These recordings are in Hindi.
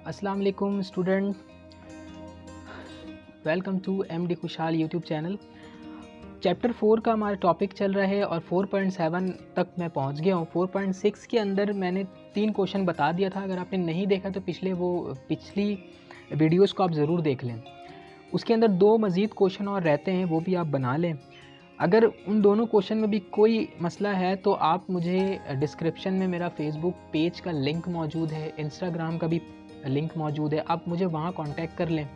अस्सलाम वालेकुम स्टूडेंट, वेलकम टू एमडी खुशहाल यूट्यूब चैनल। चैप्टर 4 का हमारा टॉपिक चल रहा है और 4.7 तक मैं पहुंच गया हूं। 4.6 के अंदर मैंने 3 क्वेश्चन बता दिया था। अगर आपने नहीं देखा तो पिछली वीडियोस को आप ज़रूर देख लें। उसके अंदर 2 मज़ीद क्वेश्चन और रहते हैं, वो भी आप बना लें। अगर उन दोनों क्वेश्चन में भी कोई मसला है तो आप मुझे डिस्क्रिप्शन में मेरा फेसबुक पेज का लिंक मौजूद है, इंस्टाग्राम का भी लिंक मौजूद है, आप मुझे वहाँ कांटेक्ट कर लें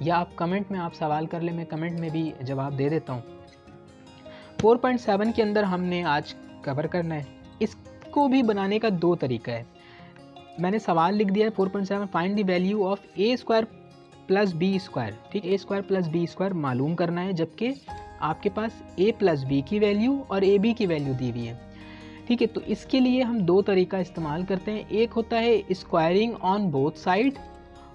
या आप कमेंट में आप सवाल कर लें, मैं कमेंट में भी जवाब दे देता हूँ। 4.7 के अंदर हमने आज कवर करना है। इसको भी बनाने का 2 तरीका है। मैंने सवाल लिख दिया है 4.7, find the value of a square plus B square. ठीक, a square plus B square मालूम करना है, जबकि आपके पास a प्लस बी की वैल्यू और ए बी की वैल्यू दी हुई है। ठीक है, तो इसके लिए हम 2 तरीका इस्तेमाल करते हैं। एक होता है स्क्वायरिंग ऑन बोथ साइड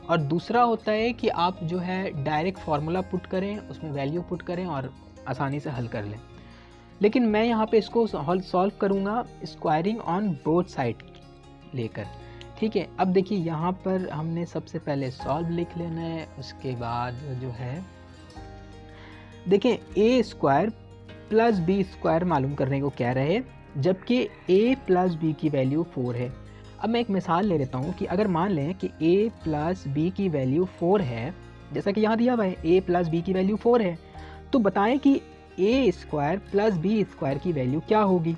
और दूसरा होता है कि आप जो है डायरेक्ट फार्मूला पुट करें, उसमें वैल्यू पुट करें और आसानी से हल कर लें। लेकिन मैं यहाँ पे इसको सॉल्व करूँगा स्क्वायरिंग ऑन बोथ साइड लेकर। ठीक है, अब देखिए यहाँ पर हमने सबसे पहले सॉल्व लिख लेना है। उसके बाद जो है देखें ए स्क्वायर प्लस बी स्क्वायर मालूम करने को कह रहे हैं, जबकि a प्लस बी की वैल्यू 4 है। अब मैं एक मिसाल ले लेता हूँ कि अगर मान लें कि a प्लस बी की वैल्यू 4 है, जैसा कि यहाँ दिया हुआ है a प्लस बी की वैल्यू 4 है, तो बताएं कि a square plus B square की वैल्यू क्या होगी।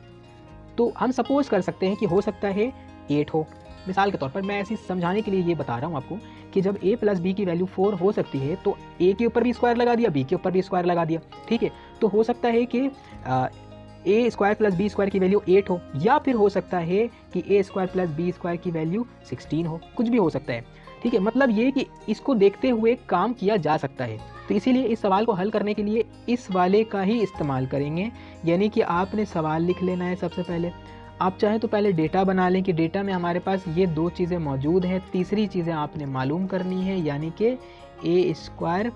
तो हम सपोज कर सकते हैं कि हो सकता है 8 हो। मिसाल के तौर पर मैं ऐसी समझाने के लिए ये बता रहा हूँ आपको कि जब a प्लस बी की वैल्यू 4 हो सकती है तो a के ऊपर भी स्क्वायर लगा दिया, b के ऊपर भी स्क्वायर लगा दिया। ठीक है, तो हो सकता है कि a square plus B square की वैल्यू 8 हो, या फिर हो सकता है कि a square plus B square की वैल्यू 16 हो, कुछ भी हो सकता है। ठीक है, मतलब ये कि इसको देखते हुए काम किया जा सकता है। तो इसीलिए इस सवाल को हल करने के लिए इस वाले का ही इस्तेमाल करेंगे, यानी कि आपने सवाल लिख लेना है। सबसे पहले आप चाहें तो पहले डेटा बना लें कि डेटा में हमारे पास ये 2 चीज़ें मौजूद हैं। तीसरी चीज़ें आपने मालूम करनी है, यानी कि ए स्क्वायर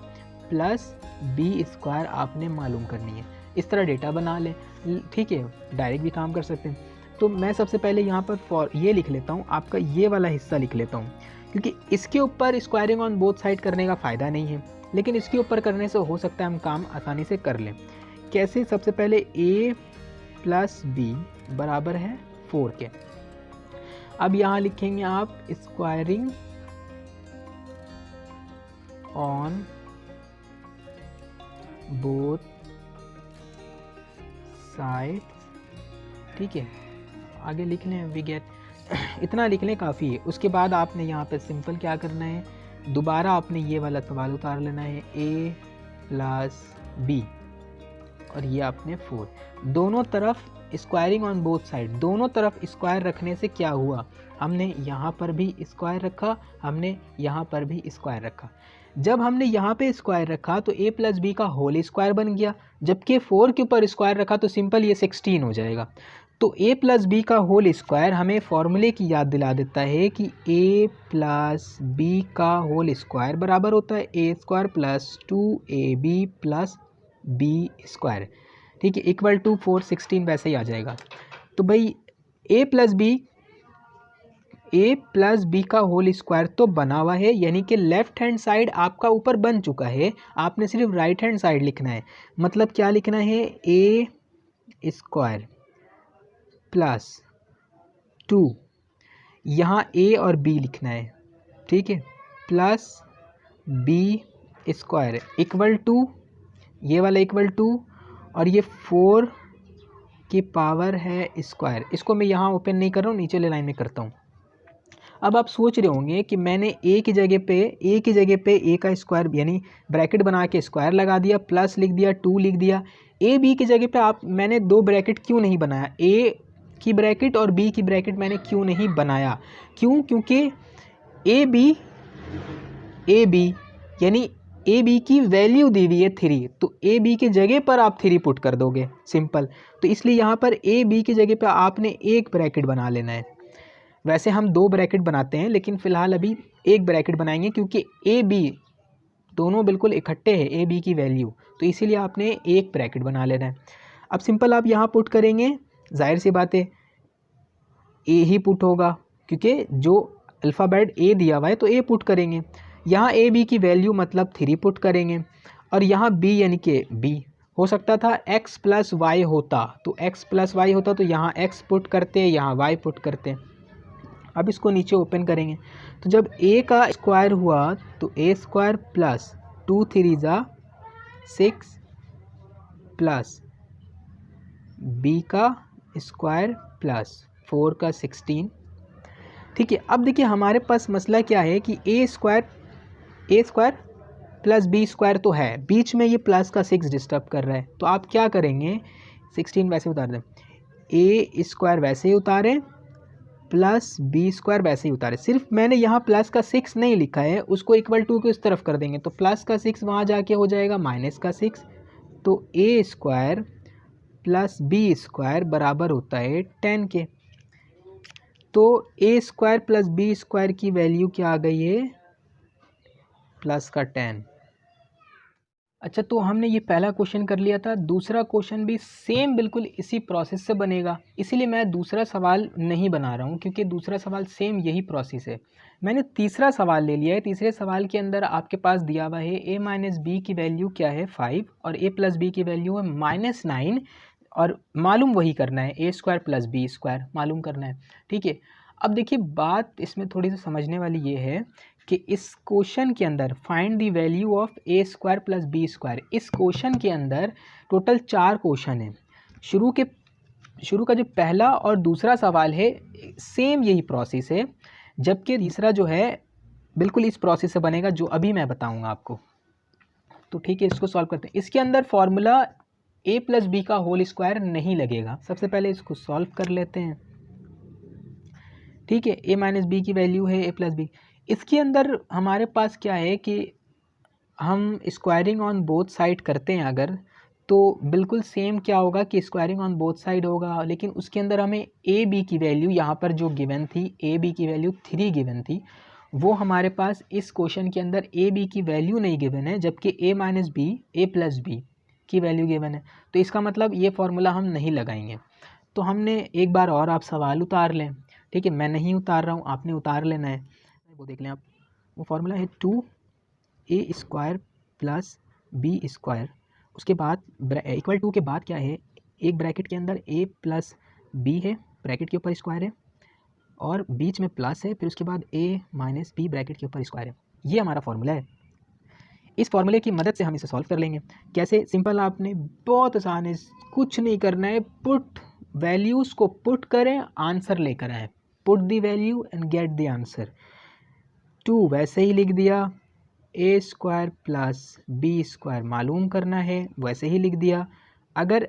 प्लस बी स्क्वायर आपने मालूम करनी है। इस तरह डेटा बना लें। ठीक है, डायरेक्ट भी काम कर सकते हैं। तो मैं सबसे पहले यहाँ पर ये लिख लेता हूँ, आपका ये वाला हिस्सा लिख लेता हूँ, क्योंकि इसके ऊपर स्क्वायरिंग ऑन बोथ साइड करने का फ़ायदा नहीं है, लेकिन इसके ऊपर करने से हो सकता है हम काम आसानी से कर लें। कैसे? सबसे पहले a प्लस बी बराबर है 4 के। अब यहाँ लिखेंगे आप स्क्वायरिंग ऑन बोथ साइड्स। ठीक है, आगे लिख लें वी गेट इतना लिख लें, काफ़ी है। उसके बाद आपने यहाँ पे सिंपल क्या करना है, दोबारा आपने ये वाला सवाल उतार लेना है a प्लस बी और ये आपने 4। दोनों तरफ स्क्वायरिंग ऑन बोथ साइड, दोनों तरफ स्क्वायर रखने से क्या हुआ, हमने यहाँ पर भी स्क्वायर रखा, हमने यहाँ पर भी स्क्वायर रखा। जब हमने यहाँ पे स्क्वायर रखा तो a प्लस बी का होल स्क्वायर बन गया, जबकि 4 के ऊपर स्क्वायर रखा तो सिंपल ये 16 हो जाएगा। तो a प्लस बी का होल स्क्वायर हमें फॉर्मूले की याद दिला देता है कि a प्लस बी का होल स्क्वायर बराबर होता है a square plus 2ab plus B square. ठीक है, इक्वल टू 416 वैसे ही आ जाएगा। तो भाई a प्लस बी का होल स्क्वायर तो बना हुआ है, यानी कि लेफ्ट हैंड साइड आपका ऊपर बन चुका है, आपने सिर्फ राइट हैंड साइड लिखना है। मतलब क्या लिखना है, a स्क्वायर प्लस 2, यहाँ a और b लिखना है। ठीक है, plus b square equal to, ये वाला इक्वल टू, और ये 4 की पावर है स्क्वायर। इसको मैं यहाँ ओपन नहीं कर रहा हूँ, नीचे ले लाइन में करता हूँ। अब आप सोच रहे होंगे कि मैंने a की जगह पे a का स्क्वायर यानी ब्रैकेट बना के स्क्वायर लगा दिया, प्लस लिख दिया, 2 लिख दिया। a b की जगह पे मैंने 2 ब्रैकेट क्यों नहीं बनाया, a की ब्रैकेट और b की ब्रैकेट मैंने क्यों नहीं बनाया? क्योंकि ए बी यानी ए बी की वैल्यू दी हुई है 3, तो ए बी की जगह पर आप 3 पुट कर दोगे, सिंपल। तो इसलिए यहाँ पर ए बी की जगह पर आपने एक ब्रैकेट बना लेना है। वैसे हम 2 ब्रैकेट बनाते हैं, लेकिन फ़िलहाल अभी एक ब्रैकेट बनाएंगे, क्योंकि ए बी दोनों बिल्कुल इकट्ठे हैं, ए बी की वैल्यू, तो इसीलिए आपने एक ब्रैकेट बना लेना है। अब सिंपल आप यहाँ पुट करेंगे, जाहिर सी बात है ए ही पुट होगा, क्योंकि जो अल्फ़ाबेट ए दिया हुआ है तो ए पुट करेंगे, यहाँ ए बी की वैल्यू मतलब 3 पुट करेंगे, और यहाँ बी यानी कि बी हो सकता था x प्लस वाई होता, तो x प्लस वाई होता तो यहाँ x पुट करते, यहाँ y पुट करते। अब इसको नीचे ओपन करेंगे तो जब a का स्क्वायर हुआ तो a स्क्वायर प्लस 2 3 ज़ा 6 प्लस b का स्क्वायर प्लस 4 का 16। ठीक है, अब देखिए हमारे पास मसला क्या है कि a square plus B square तो है, बीच में ये प्लस का 6 डिस्टर्ब कर रहा है, तो आप क्या करेंगे 16 वैसे उतार दें, a स्क्वायर वैसे ही उतारें प्लस बी स्क्वायर वैसे ही उतारें, सिर्फ मैंने यहाँ प्लस का 6 नहीं लिखा है, उसको इक्वल टू के उस तरफ कर देंगे तो प्लस का 6 वहाँ जाके हो जाएगा माइनस का 6, तो a square plus B square बराबर होता है 10 के। तो a square plus B square की वैल्यू क्या आ गई है, प्लस का 10। अच्छा, तो हमने ये पहला क्वेश्चन कर लिया था, दूसरा क्वेश्चन भी सेम बिल्कुल इसी प्रोसेस से बनेगा, इसीलिए मैं दूसरा सवाल नहीं बना रहा हूँ क्योंकि दूसरा सवाल सेम यही प्रोसेस है। मैंने तीसरा सवाल ले लिया है, तीसरे सवाल के अंदर आपके पास दिया हुआ है a माइनस बी की वैल्यू क्या है 5 और a प्लस बी की वैल्यू है -9, और मालूम वही करना है, a square plus B square मालूम करना है। ठीक है, अब देखिए बात इसमें थोड़ी सी समझने वाली ये है कि इस क्वेश्चन के अंदर find the value of a square plus B square, इस क्वेश्चन के अंदर टोटल 4 क्वेश्चन हैं। शुरू का जो पहला और दूसरा सवाल है सेम यही प्रोसेस है, जबकि तीसरा जो है बिल्कुल इस प्रोसेस से बनेगा जो अभी मैं बताऊंगा आपको। तो ठीक है, इसको सॉल्व करते हैं। इसके अंदर फॉर्मूला a प्लस बी का होल स्क्वायर नहीं लगेगा, सबसे पहले इसको सॉल्व कर लेते हैं। ठीक है, a माइनस बी की वैल्यू है a प्लस बी, इसके अंदर हमारे पास क्या है कि हम स्क्वायरिंग ऑन बोथ साइड करते हैं अगर, तो बिल्कुल सेम क्या होगा कि स्क्वायरिंग ऑन बोथ साइड होगा, लेकिन उसके अंदर हमें ए बी की वैल्यू यहाँ पर जो गिवन थी ए बी की वैल्यू 3 गिवन थी, वो हमारे पास इस क्वेश्चन के अंदर ए बी की वैल्यू नहीं गिवन है, जबकि ए माइनस बी ए प्लस बी की वैल्यू गिवन है। तो इसका मतलब ये फार्मूला हम नहीं लगाएंगे। तो हमने एक बार और आप सवाल उतार लें। ठीक है, मैं नहीं उतार रहा हूँ, आपने उतार लेना है। वो देख लें आप, वो फार्मूला है 2a square plus B square, उसके बाद इक्वल टू के बाद क्या है, एक ब्रैकेट के अंदर a प्लस बी है, ब्रैकेट के ऊपर स्क्वायर है, और बीच में प्लस है, फिर उसके बाद a माइनस बी ब्रैकेट के ऊपर स्क्वायर है। ये हमारा फार्मूला है। इस फार्मूले की मदद से हम इसे सॉल्व कर लेंगे। कैसे? सिंपल, आपने बहुत आसान है, कुछ नहीं करना है, पुट वैल्यूज़ को पुट करें, आंसर लेकर आए, put the value and get the answer. 2 वैसे ही लिख दिया, a square plus B square मालूम करना है, वैसे ही लिख दिया। अगर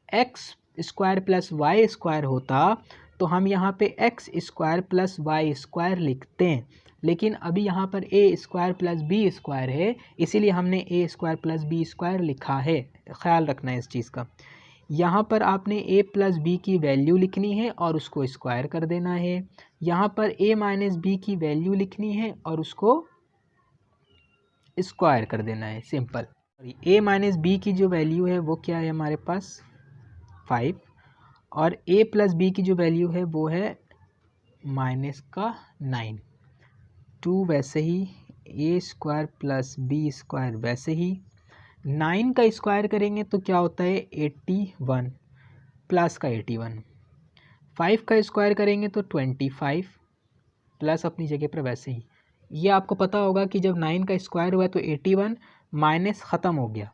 x square plus Y square होता तो हम यहाँ पे x square plus Y square लिखते हैं, लेकिन अभी यहाँ पर a square plus B square है, इसीलिए हमने a square plus B square लिखा है। ख्याल रखना है इस चीज़ का। यहाँ पर आपने a प्लस बी की वैल्यू लिखनी है और उसको स्क्वायर कर देना है। यहाँ पर a माइनस बी की वैल्यू लिखनी है और उसको स्क्वायर कर देना है, सिंपल। a माइनस बी की जो वैल्यू है वो क्या है हमारे पास 5, और a प्लस बी की जो वैल्यू है वो है माइनस का 9। 2 वैसे ही, a square plus B square वैसे ही, 9 का स्क्वायर करेंगे तो क्या होता है 81 प्लस का 81, 5 का स्क्वायर करेंगे तो 25 प्लस अपनी जगह पर वैसे ही। ये आपको पता होगा कि जब 9 का स्क्वायर हुआ तो 81 माइनस ख़त्म हो गया।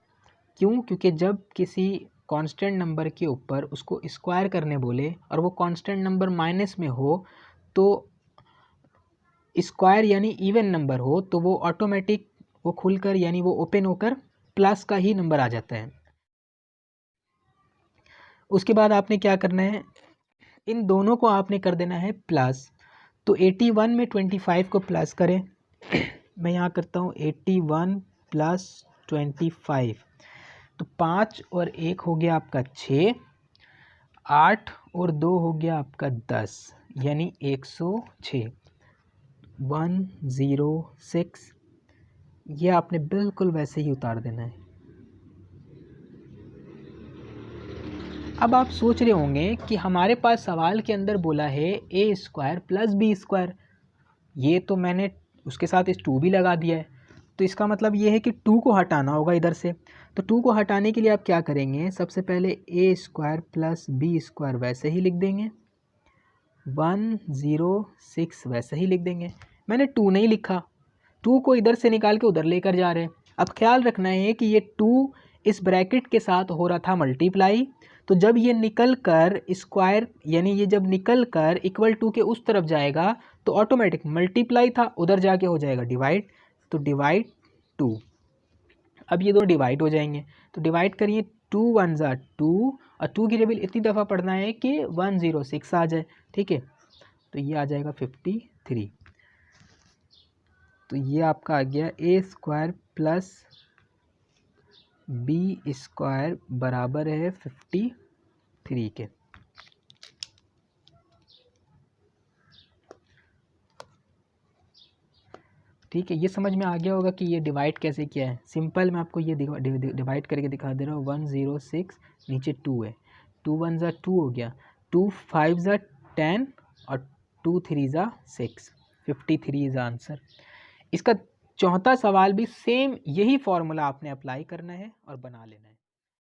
क्यों? क्योंकि जब किसी कांस्टेंट नंबर के ऊपर उसको स्क्वायर करने बोले और वो कांस्टेंट नंबर माइनस में हो, तो स्क्वायर यानी इवन नंबर हो, तो वो ऑटोमेटिक वो खुलकर यानी वो ओपन होकर प्लस का ही नंबर आ जाता है। उसके बाद आपने क्या करना है, इन दोनों को आपने कर देना है प्लस। तो 81 में 25 को प्लस करें, मैं यहाँ करता हूँ 81 प्लस 25, तो 5 और 1 हो गया आपका 6, 8 और 2 हो गया आपका 10, यानी 106, 106। ये आपने बिल्कुल वैसे ही उतार देना है। अब आप सोच रहे होंगे कि हमारे पास सवाल के अंदर बोला है a square plus B square, ये तो मैंने उसके साथ इस 2 भी लगा दिया है, तो इसका मतलब ये है कि 2 को हटाना होगा इधर से। तो 2 को हटाने के लिए आप क्या करेंगे, सबसे पहले ए स्क्वायर प्लस बी स्क्वायर वैसे ही लिख देंगे, 106 वैसे ही लिख देंगे। मैंने 2 नहीं लिखा, 2 को इधर से निकाल के उधर लेकर जा रहे हैं। अब ख्याल रखना है कि ये 2 इस ब्रैकेट के साथ हो रहा था मल्टीप्लाई, तो जब ये निकल कर स्क्वायर यानी ये जब निकल कर इक्वल टू के उस तरफ जाएगा तो ऑटोमेटिक मल्टीप्लाई था उधर जाके हो जाएगा डिवाइड, तो डिवाइड 2। अब ये दोनों डिवाइड हो जाएंगे, तो डिवाइड करिए, 2 1 ज़ा 2 और 2 की टेबल इतनी दफ़ा पढ़ना है कि 106 आ जाए, ठीक है। तो ये आ जाएगा 53। तो ये आपका आ गया ए स्क्वायर प्लस बी स्क्वायर बराबर है 53 के। ठीक है, ये समझ में आ गया होगा कि ये डिवाइड कैसे किया है। सिंपल मैं आपको ये डिवाइड करके दिखा दे रहा हूँ। 106 नीचे 2 है, 2 1 ज़ा 2 हो गया, 2 5 ज़ा 10 और 2 3 ज़ा 6, 53 इज़ आंसर। इसका चौथा सवाल भी सेम यही फॉर्मूला आपने अप्लाई करना है और बना लेना है।